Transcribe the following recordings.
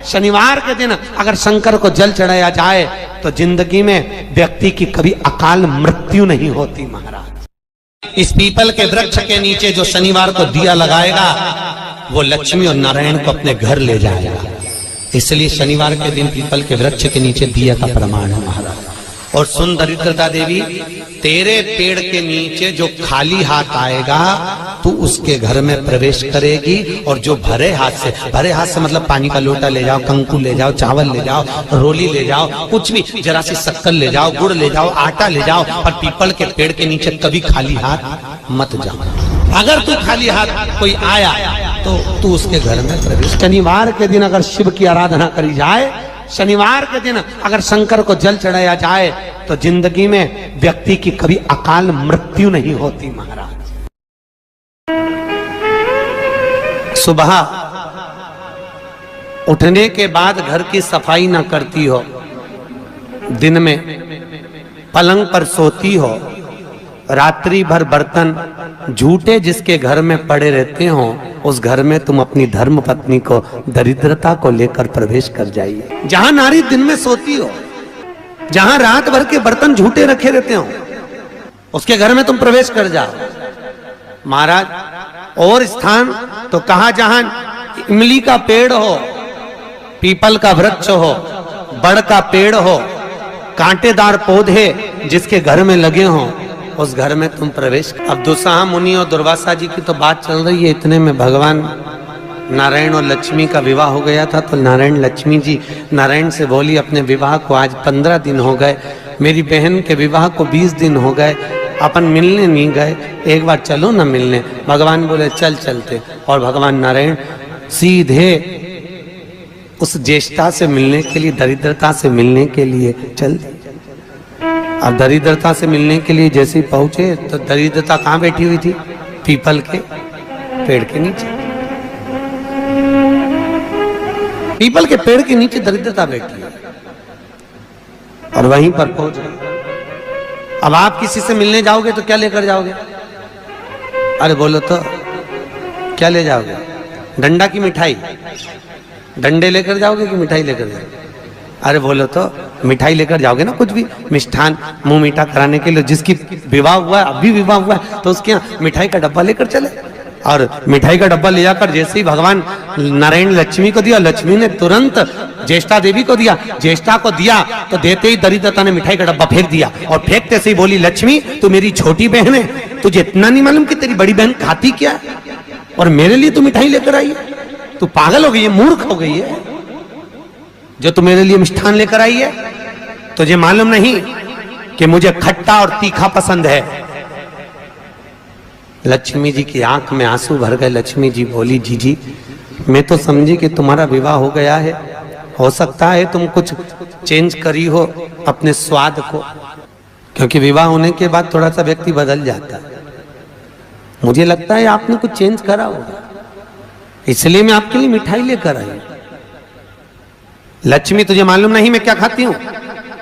शनिवार के दिन अगर शंकर को जल चढ़ाया जाए तो जिंदगी में व्यक्ति की कभी अकाल मृत्यु नहीं होती। महाराज इस पीपल के वृक्ष के नीचे जो शनिवार को दिया लगाएगा वो लक्ष्मी और नारायण को अपने घर ले जाएगा। इसलिए शनिवार के दिन पीपल के वृक्ष के नीचे दिया का प्रमाण है। महाराज और सुन दरिद्रता देवी, तेरे पेड़ के नीचे जो खाली हाथ आएगा तू उसके घर में प्रवेश करेगी, और जो भरे हाथ से मतलब पानी का लोटा ले जाओ, कंकु ले जाओ, चावल ले जाओ, रोली ले जाओ, कुछ भी, जरा सी शक्कर ले जाओ, गुड़ ले जाओ, आटा ले जाओ, और पीपल के पेड़ के नीचे कभी खाली हाथ मत जाओ। अगर तू खाली हाथ कोई आया तो तू उसके घर में प्रवेश। शनिवार के दिन अगर शिव की आराधना करी जाए, शनिवार के दिन अगर शंकर को जल चढ़ाया जाए तो जिंदगी में व्यक्ति की कभी अकाल मृत्यु नहीं होती। महाराज सुबह उठने के बाद घर की सफाई ना करती हो, दिन में पलंग पर सोती हो, रात्रि भर बर्तन झूठे जिसके घर में पड़े रहते हो, उस घर में तुम अपनी धर्म पत्नी को दरिद्रता को लेकर प्रवेश कर जाइए। जहां नारी दिन में सोती हो, जहां रात भर के बर्तन झूठे रखे रहते हो, उसके घर में तुम प्रवेश कर जाओ। महाराज और स्थान तो कहा जहां इमली का पेड़ हो, पीपल का वृक्ष हो, बड़ का पेड़ हो, कांटेदार पौधे जिसके घर में लगे हों, उस घर में तुम प्रवेश। अब दुस्साह मुनि और दुर्वासा जी की तो बात चल रही है, इतने में भगवान नारायण और लक्ष्मी का विवाह हो गया था। तो नारायण लक्ष्मी जी नारायण से बोली, अपने विवाह को आज 15 दिन हो गए, मेरी बहन के विवाह को 20 दिन हो गए, अपन मिलने नहीं गए, एक बार चलो ना मिलने। भगवान बोले चल चलते, और भगवान नारायण सीधे उस ज्येष्ठा से मिलने के लिए, दरिद्रता से मिलने के लिए चल। अब दरिद्रता से मिलने के लिए जैसे ही पहुंचे तो दरिद्रता कहां बैठी हुई थी? पीपल के पेड़ के नीचे। पीपल के पेड़ के नीचे दरिद्रता बैठी है और वहीं पर पहुंच गए। अब आप किसी से मिलने जाओगे तो क्या लेकर जाओगे? अरे बोलो तो क्या ले जाओगे? डंडा की मिठाई? डंडे लेकर जाओगे कि मिठाई लेकर जाओगे? अरे बोलो तो मिठाई लेकर जाओगे ना, कुछ भी मिष्ठान मुंह मीठा कराने के लिए। जिसकी विवाह हुआ है, अभी विवाह हुआ है, तो उसके यहाँ मिठाई का डब्बा लेकर चले, और मिठाई का डब्बा ले जाकर जैसे ही भगवान नारायण लक्ष्मी को दिया, लक्ष्मी ने तुरंत ज्येष्ठा देवी को दिया, ज्येष्ठा को दिया तो देते ही दरिद्रता ने मिठाई का डब्बा फेंक दिया, और फेंकते से ही बोली, लक्ष्मी तू मेरी छोटी बहन है, तुझे इतना नहीं मालूम कि तेरी बड़ी बहन खाती क्या है, और मेरे लिए तू मिठाई लेकर आई है? तू पागल हो गई है, मूर्ख हो गई है, जो तू मेरे लिए मिष्ठान लेकर आई है? तुझे मालूम नहीं कि मुझे खट्टा और तीखा पसंद है। लक्ष्मी जी की आंख में आंसू भर गए। लक्ष्मी जी बोली, जीजी मैं तो समझी कि तुम्हारा विवाह हो गया है, हो सकता है तुम कुछ चेंज करी हो अपने स्वाद को, क्योंकि विवाह होने के बाद थोड़ा सा व्यक्ति बदल जाता है। मुझे लगता है आपने कुछ चेंज करा होगा, इसलिए मैं आपके लिए मिठाई लेकर आई। लक्ष्मी तुझे मालूम नहीं मैं क्या खाती हूं?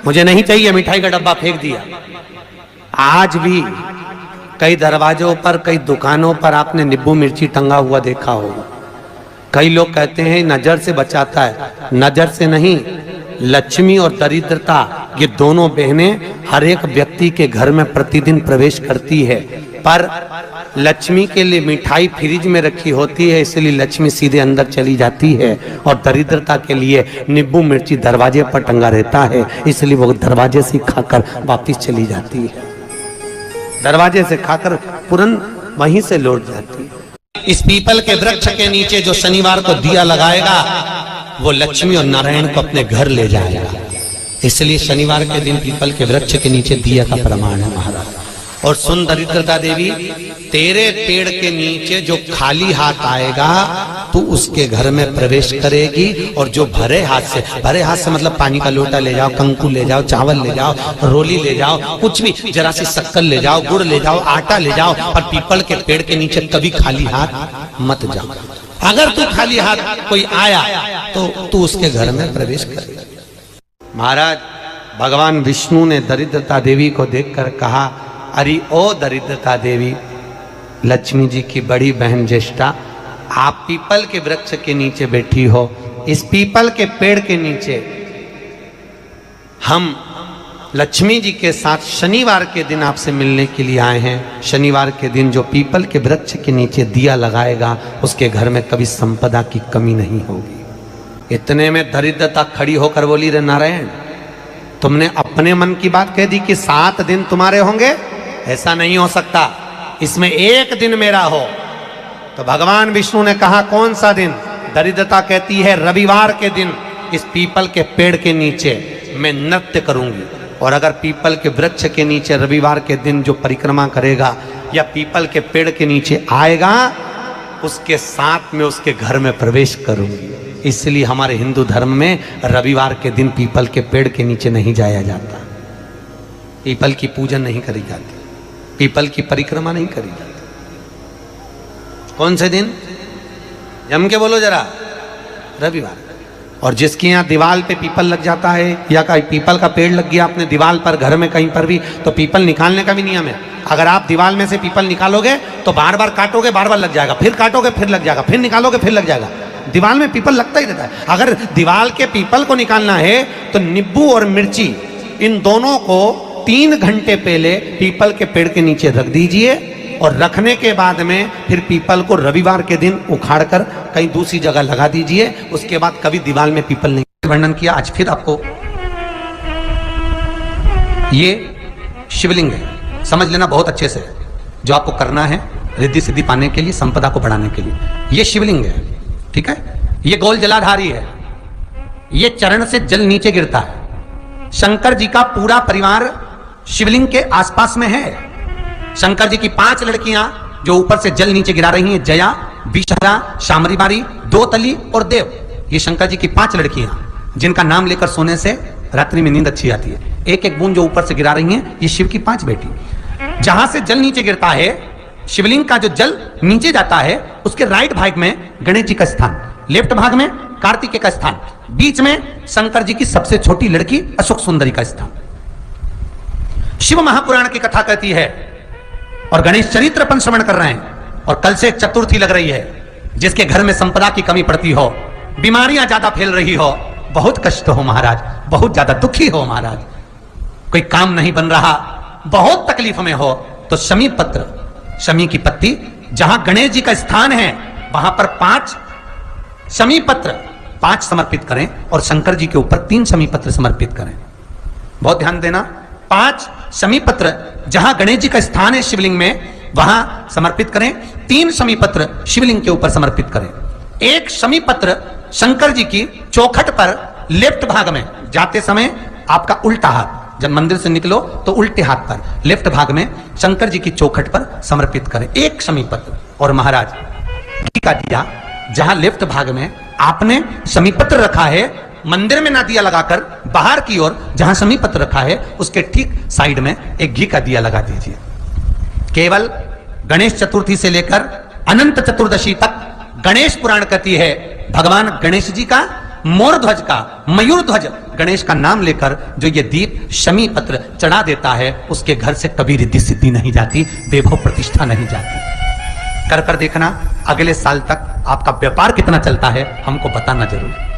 मुझे नहीं चाहिए, मिठाई का डब्बा फेंक दिया। आज भी कई दरवाजों पर, कई दुकानों पर आपने नींबू मिर्ची टंगा हुआ देखा होगा। कई लोग कहते हैं नजर से बचाता है, नजर से नहीं, लक्ष्मी और दरिद्रता ये दोनों बहनें हर एक व्यक्ति के घर में प्रतिदिन प्रवेश करती है, पर लक्ष्मी के लिए मिठाई फ्रिज में रखी होती है, इसलिए लक्ष्मी सीधे अंदर चली जाती है, और दरिद्रता के लिए नींबू मिर्ची दरवाजे पर टंगा रहता है, इसलिए वो दरवाजे से खाकर वापिस चली जाती है, दरवाजे से खाकर तुरंत वहीं से लौट जाती है। इस पीपल के वृक्ष के नीचे जो शनिवार को दिया लगाएगा वो लक्ष्मी और नारायण को अपने घर ले जाएगा। इसलिए शनिवार के दिन पीपल के वृक्ष के नीचे दिया का प्रमाण है। महाराज और सुन दरिद्रता देवी, तेरे पेड़ के नीचे जो खाली हाथ आएगा तू उसके घर में प्रवेश करेगी, और जो भरे हाथ से मतलब पानी का लोटा ले जाओ, कंकु ले जाओ, चावल ले जाओ, रोली ले जाओ, कुछ भी, जरा सी शक्कर ले जाओ, गुड़ ले जाओ, आटा ले जाओ, और पीपल के पेड़ के नीचे कभी खाली हाथ मत जाओ। अगर तू खाली हाथ कोई आया तो तू उसके घर में प्रवेश कर। महाराज भगवान विष्णु ने दरिद्रता देवी को देखकर कहा, अरे ओ दरिद्रता देवी, लक्ष्मी जी की बड़ी बहन ज्येष्ठा, आप पीपल के वृक्ष के नीचे बैठी हो, इस पीपल के पेड़ के नीचे हम लक्ष्मी जी के साथ शनिवार के दिन आपसे मिलने के लिए आए हैं। शनिवार के दिन जो पीपल के वृक्ष के नीचे दिया लगाएगा उसके घर में कभी संपदा की कमी नहीं होगी। इतने में दरिद्रता खड़ी होकर बोली, रे नारायण, तुमने अपने मन की बात कह दी कि 7 दिन तुम्हारे होंगे, ऐसा नहीं हो सकता, इसमें एक दिन मेरा हो। तो भगवान विष्णु ने कहा, कौन सा दिन? दरिद्रता कहती है, रविवार के दिन इस पीपल के पेड़ के नीचे मैं नृत्य करूंगी। और अगर पीपल के वृक्ष के नीचे रविवार के दिन जो परिक्रमा करेगा या पीपल के पेड़ के नीचे आएगा, उसके साथ में उसके घर में प्रवेश करूंगी। इसलिए हमारे हिंदू धर्म में रविवार के दिन पीपल के पेड़ के नीचे नहीं जाया जाता, पीपल की पूजन नहीं करी जाती, पीपल की परिक्रमा नहीं करी जाती। कौन से दिन? जम के बोलो जरा, रविवार। और जिसके यहाँ दीवार पे पीपल लग जाता है या कहीं पीपल का पेड़ लग गया अपने दीवार पर, घर में कहीं पर भी, तो पीपल निकालने का भी नियम है। अगर आप दीवार में से पीपल निकालोगे तो बार बार काटोगे, बार बार लग जाएगा, फिर काटोगे फिर लग जाएगा, फिर निकालोगे फिर लग जाएगा। दीवार में पीपल लगता ही रहता है। अगर दीवार के पीपल को निकालना है तो नींबू और मिर्ची, इन दोनों को 3 घंटे पहले पीपल के पेड़ के नीचे रख दीजिए और रखने के बाद में फिर पीपल को रविवार के दिन उखाड़कर कहीं दूसरी जगह लगा दीजिए। उसके बाद कभी दीवार में पीपल नहीं। वर्णन किया, आज फिर आपको ये शिवलिंग है, समझ लेना बहुत अच्छे से, जो आपको करना है रिद्धि सिद्धि पाने के लिए, संपदा को बढ़ाने के लिए। ये शिवलिंग है, ठीक है। ये गोल जलाधारी है, ये चरण से जल नीचे गिरता है। शंकर जी का पूरा परिवार शिवलिंग के आसपास में है। शंकर जी की 5 लड़कियां जो ऊपर से जल नीचे गिरा रही हैं, जया, विषहरा, शामरीबारी, दोतली और देव। ये शंकर जी की 5 लड़कियां जिनका नाम लेकर सोने से रात्रि में नींद अच्छी आती है। एक एक बूंद जो ऊपर से गिरा रही हैं, ये शिव की 5 बेटी। जहां से जल नीचे गिरता है, शिवलिंग का जो जल नीचे जाता है, उसके राइट भाग में गणेश जी का स्थान, लेफ्ट भाग में कार्तिकेय का स्थान, बीच में शंकर जी की सबसे छोटी लड़की अशोक सुंदरी का स्थान। शिव महापुराण की कथा कहती है और गणेश चरित्र अपन श्रवण कर रहे हैं। और कल से चतुर्थी लग रही है। जिसके घर में संपदा की कमी पड़ती हो, बीमारियां ज्यादा फैल रही हो, बहुत कष्ट हो महाराज, बहुत ज्यादा दुखी हो महाराज, कोई काम नहीं बन रहा, बहुत तकलीफ में हो, तो शमी पत्र, शमी की पत्ती, जहां गणेश जी का स्थान है वहां पर 5 शमी पत्र 5 समर्पित करें और शंकर जी के ऊपर 3 शमी पत्र समर्पित करें। बहुत ध्यान देना, 5 शमी पत्र जहां गणेश जी का स्थान है शिवलिंग में, वहां समर्पित करें। 3 शमी पत्र शिवलिंग के ऊपर समर्पित करें। 1 शमी पत्र शंकर जी की चौखट पर लेफ्ट भाग में, जाते समय आपका उल्टा हाथ, जब मंदिर से निकलो तो उल्टे हाथ पर लेफ्ट भाग में शंकर जी की चौखट पर समर्पित करें 1 शमी पत्र। और महाराज घी का दिया जहां लेफ्ट भाग में आपने शमी पत्र रखा है, मंदिर में ना दिया लगाकर बाहर की ओर जहां शमी पत्र रखा है उसके ठीक साइड में एक घी का दिया लगा दीजिए। केवल गणेश चतुर्थी से लेकर अनंत चतुर्दशी तक गणेश पुराण कहती है, भगवान गणेश जी का, मोर ध्वज का, मयूर ध्वज गणेश का नाम लेकर जो ये दीप शमी पत्र चढ़ा देता है, उसके घर से कभी रिद्धि सिद्धि नहीं जाती, वैभव प्रतिष्ठा नहीं जाती। कर देखना, अगले साल तक आपका व्यापार कितना चलता है हमको बताना जरूर।